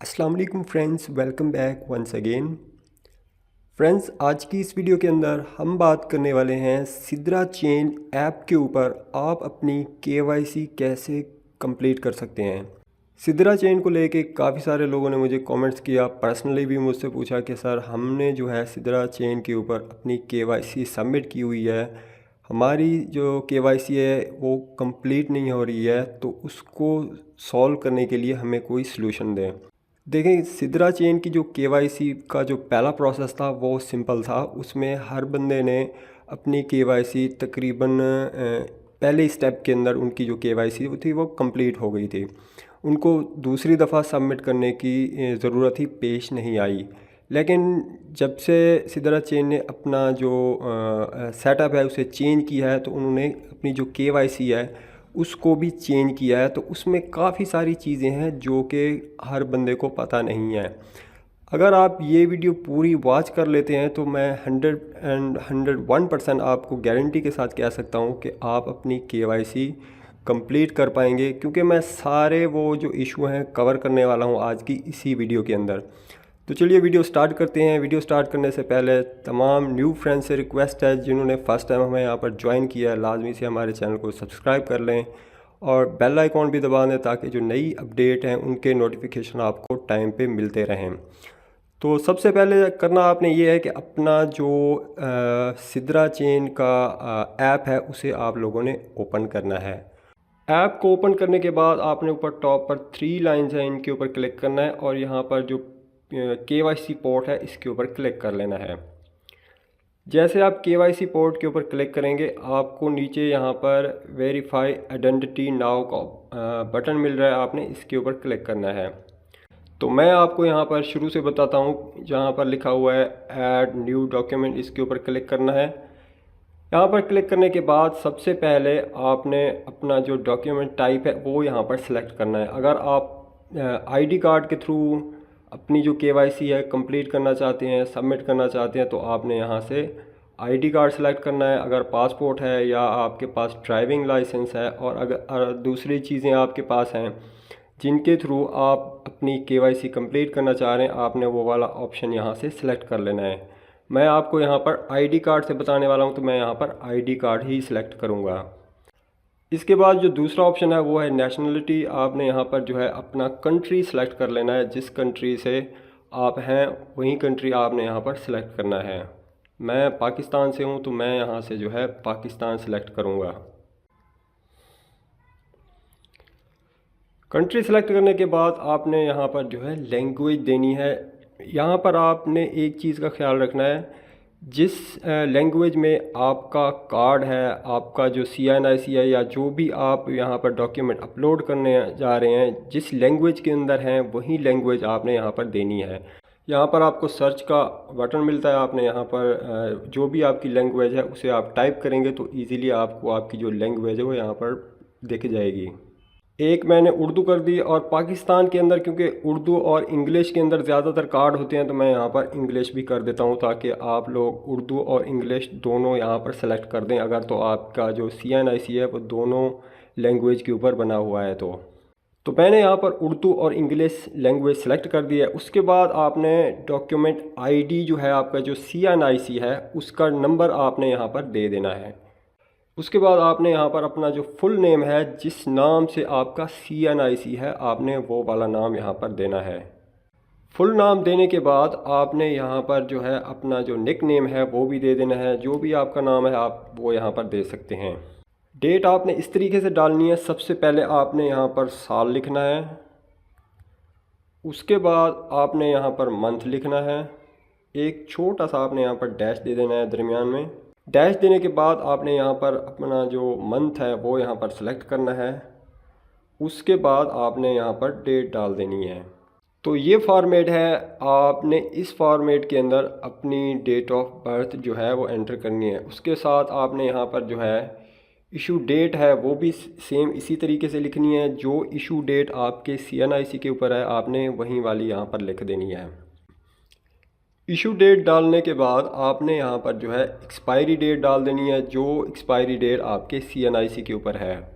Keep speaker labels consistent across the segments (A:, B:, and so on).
A: अस्सलाम वालेकुम friends, welcome back once again. Friends, आज की इस वीडियो के अंदर हम बात करने वाले हैं सिद्रा चेन ऐप के ऊपर आप अपनी केवाईसी कैसे कंप्लीट कर सकते हैं। सिद्रा चेन को लेके काफ़ी सारे लोगों ने मुझे कमेंट्स किया, पर्सनली भी मुझसे पूछा कि सर हमने जो है सिद्रा चेन के ऊपर अपनी केवाईसी सबमिट की हुई है, हमारी जो केवाईसी है वो कंप्लीट नहीं हो रही है, तो उसको सॉल्व करने के लिए हमें कोई सलूशन दें। देखें, सिद्रा चेन की जो केवाईसी का जो पहला प्रोसेस था वो सिंपल था। उसमें हर बंदे ने अपनी केवाईसी तकरीबन पहले स्टेप के अंदर उनकी जो केवाईसी थी वो कंप्लीट हो गई थी। उनको दूसरी दफ़ा सबमिट करने की ज़रूरत ही पेश नहीं आई। लेकिन जब से सिद्रा चेन ने अपना जो सेटअप है उसे चेंज किया है, तो उन्होंने अपनी जो केवाईसी है उसको भी चेंज किया है। तो उसमें काफ़ी सारी चीज़ें हैं जो कि हर बंदे को पता नहीं है। अगर आप ये वीडियो पूरी वॉच कर लेते हैं तो मैं 101% आपको गारंटी के साथ कह सकता हूँ कि आप अपनी केवाईसी कंप्लीट कर पाएंगे, क्योंकि मैं सारे वो जो इशू हैं कवर करने वाला हूँ आज की इसी वीडियो के अंदर। तो चलिए वीडियो स्टार्ट करते हैं। वीडियो स्टार्ट करने से पहले तमाम न्यू फ्रेंड्स से रिक्वेस्ट है, जिन्होंने फ़र्स्ट टाइम हमें यहाँ पर ज्वाइन किया है, लाजमी से हमारे चैनल को सब्सक्राइब कर लें और बेल आइकॉन भी दबा दें ताकि जो नई अपडेट हैं उनके नोटिफिकेशन आपको टाइम पे मिलते रहें। तो सबसे पहले करना आपने ये है कि अपना जो सिद्रा चेन का ऐप है उसे आप लोगों ने ओपन करना है। ऐप को ओपन करने के बाद आपने ऊपर टॉप पर 3 लाइंस हैं, इनके ऊपर क्लिक करना है और यहाँ पर जो केवाईसी पोर्ट है इसके ऊपर क्लिक कर लेना है। जैसे आप केवाईसी पोर्ट के ऊपर क्लिक करेंगे आपको नीचे यहाँ पर वेरीफाई आइडेंटिटी नाउ का बटन मिल रहा है, आपने इसके ऊपर क्लिक करना है। तो मैं आपको यहाँ पर शुरू से बताता हूँ, जहाँ पर लिखा हुआ है ऐड न्यू डॉक्यूमेंट, इसके ऊपर क्लिक करना है। यहाँ पर क्लिक करने के बाद सबसे पहले आपने अपना जो डॉक्यूमेंट टाइप है वो यहाँ पर सिलेक्ट करना है। अगर आप आईडी कार्ड के थ्रू अपनी जो केवाईसी है कंप्लीट करना चाहते हैं, सबमिट करना चाहते हैं, तो आपने यहाँ से आईडी कार्ड सेलेक्ट करना है। अगर पासपोर्ट है या आपके पास ड्राइविंग लाइसेंस है और अगर दूसरी चीज़ें आपके पास हैं जिनके थ्रू आप अपनी केवाईसी कंप्लीट करना चाह रहे हैं, आपने वो वाला ऑप्शन यहाँ से सिलेक्ट कर लेना है। मैं आपको यहाँ पर आईडी कार्ड से बताने वाला हूँ, तो मैं यहाँ पर आईडी कार्ड ही सिलेक्ट करूँगा। इसके बाद जो दूसरा ऑप्शन है वो है नेशनलिटी। आपने यहाँ पर जो है अपना कंट्री सेलेक्ट कर लेना है, जिस कंट्री से आप हैं वही कंट्री आपने यहाँ पर सेलेक्ट करना है। मैं पाकिस्तान से हूँ तो मैं यहाँ से जो है पाकिस्तान सेलेक्ट करूँगा। कंट्री सेलेक्ट करने के बाद आपने यहाँ पर जो है लैंग्वेज देनी है। यहाँ पर आपने एक चीज़ का ख्याल रखना है, जिस लैंग्वेज में आपका कार्ड है, आपका जो CNIC है या जो भी आप यहाँ पर डॉक्यूमेंट अपलोड करने जा रहे हैं, जिस लैंग्वेज के अंदर हैं वही लैंग्वेज आपने यहाँ पर देनी है। यहाँ पर आपको सर्च का बटन मिलता है, आपने यहाँ पर जो भी आपकी लैंग्वेज है उसे आप टाइप करेंगे तो ईज़िली आपको आपकी जो लैंग्वेज है वो यहाँ पर दिख जाएगी। एक मैंने उर्दू कर दी, और पाकिस्तान के अंदर क्योंकि उर्दू और इंग्लिश के अंदर ज़्यादातर कार्ड होते हैं तो मैं यहाँ पर इंग्लिश भी कर देता हूँ, ताकि आप लोग उर्दू और इंग्लिश दोनों यहाँ पर सेलेक्ट कर दें। अगर तो आपका जो CNIC है वो दोनों लैंग्वेज के ऊपर बना हुआ है तो मैंने यहाँ पर उर्दू और इंग्लिश लैंग्वेज सेलेक्ट कर दी है। उसके बाद आपने डॉक्यूमेंट ID जो है, आपका जो CNIC है उसका नंबर आपने यहाँ पर दे देना है। उसके बाद आपने यहाँ पर अपना जो फुल नेम है, जिस नाम से आपका CNIC है, आपने वो वाला नाम यहाँ पर देना है। फुल नाम देने के बाद आपने यहाँ पर जो है अपना जो निक नेम है वो भी दे देना है। जो भी आपका नाम है आप वो यहाँ पर दे सकते हैं। डेट आपने इस तरीके से डालनी है, सबसे पहले आपने यहाँ पर साल लिखना है, उसके बाद आपने यहाँ पर मंथ लिखना है, एक छोटा सा आपने यहाँ पर डैश दे देना है दरमियान में। डैश देने के बाद आपने यहाँ पर अपना जो मंथ है वो यहाँ पर सेलेक्ट करना है, उसके बाद आपने यहाँ पर डेट डाल देनी है। तो ये फॉर्मेट है, आपने इस फॉर्मेट के अंदर अपनी डेट ऑफ बर्थ जो है वो एंटर करनी है। उसके साथ आपने यहाँ पर जो है इशू डेट है वो भी सेम इसी तरीके से लिखनी है। जो इशू डेट आपके CNIC के ऊपर है आपने वही वाली यहाँ पर लिख देनी है। इशू डेट डालने के बाद आपने यहाँ पर जो है एक्सपायरी डेट डाल देनी है, जो एक्सपायरी डेट आपके CNIC के ऊपर है।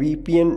A: VPN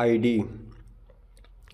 A: ID،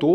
A: 2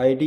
A: ID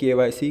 A: KYC